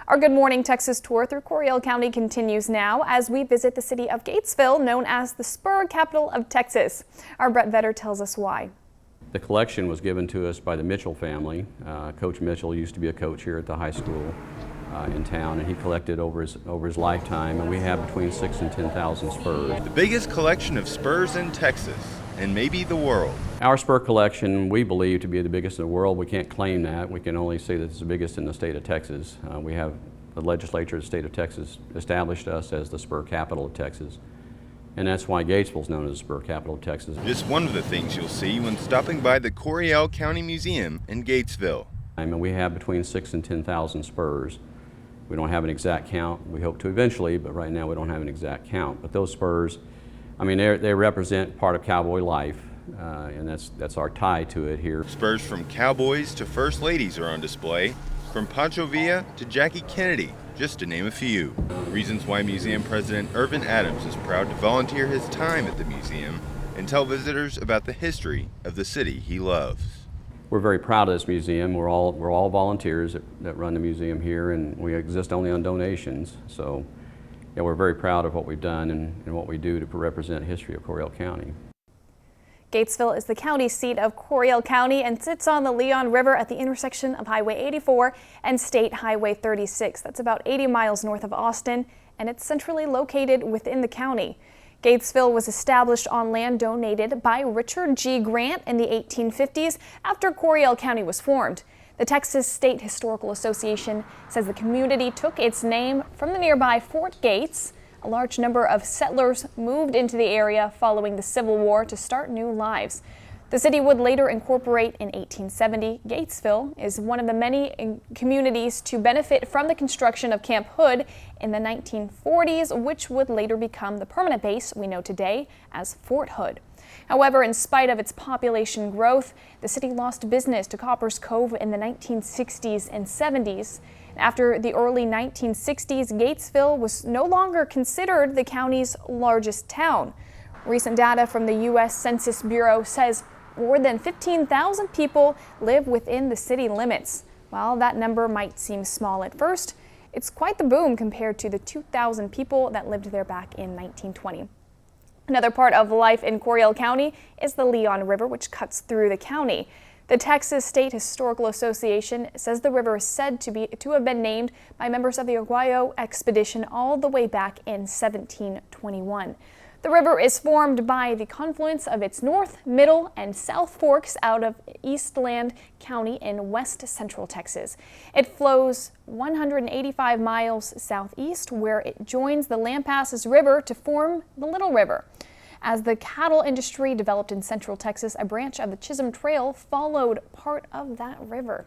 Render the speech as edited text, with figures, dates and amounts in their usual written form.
Our Good Morning Texas tour through Coryell County continues now as we visit the city of Gatesville, known as the SPUR capital of Texas. Our Brett Vetter tells us why. The collection was given to us by the Mitchell family. Coach Mitchell used to be a coach here at the high school in town, and he collected over his lifetime, and we have between 6,000 and 10,000 spurs. The biggest collection of spurs in Texas, and maybe the world. Our spur collection we believe to be the biggest in the world. We can't claim that. We can only say that it's the biggest in the state of Texas. We have the legislature of the state of Texas established us as the spur capital of Texas. And that's why Gatesville is known as the spur capital of Texas. Just one of the things you'll see when stopping by the Coryell County Museum in Gatesville. And we have between 6,000 and 10,000 spurs. We don't have an exact count. We hope to eventually, but right now we don't have an exact count. But those spurs, I mean, they represent part of cowboy life, and that's our tie to it here. Spurs from cowboys to first ladies are on display, from Pancho Villa to Jackie Kennedy, just to name a few. Reasons why Museum President Irvin Adams is proud to volunteer his time at the museum and tell visitors about the history of the city he loves. We're very proud of this museum. We're all volunteers that run the museum here, and we exist only on donations. So, yeah, we're very proud of what we've done and what we do to represent the history of Coryell County. Gatesville is the county seat of Coryell County and sits on the Leon River at the intersection of Highway 84 and State Highway 36. That's about 80 miles north of Austin, and it's centrally located within the county. Gatesville was established on land donated by Richard G. Grant in the 1850s after Coryell County was formed. The Texas State Historical Association says the community took its name from the nearby Fort Gates. A large number of settlers moved into the area following the Civil War to start new lives. The city would later incorporate in 1870. Gatesville is one of the many communities to benefit from the construction of Camp Hood in the 1940s, which would later become the permanent base we know today as Fort Hood. However, in spite of its population growth, the city lost business to Copper's Cove in the 1960s and 70s. After the early 1960s, Gatesville was no longer considered the county's largest town. Recent data from the U.S. Census Bureau says more than 15,000 people live within the city limits. While that number might seem small at first, it's quite the boom compared to the 2,000 people that lived there back in 1920. Another part of life in Coryell County is the Leon River, which cuts through the county. The Texas State Historical Association says the river is said to have been named by members of the Coryell expedition all the way back in 1721. The river is formed by the confluence of its north, middle, and south forks out of Eastland County in west central Texas. It flows 185 miles southeast, where it joins the Lampasas River to form the Little River. As the cattle industry developed in central Texas, a branch of the Chisholm Trail followed part of that river.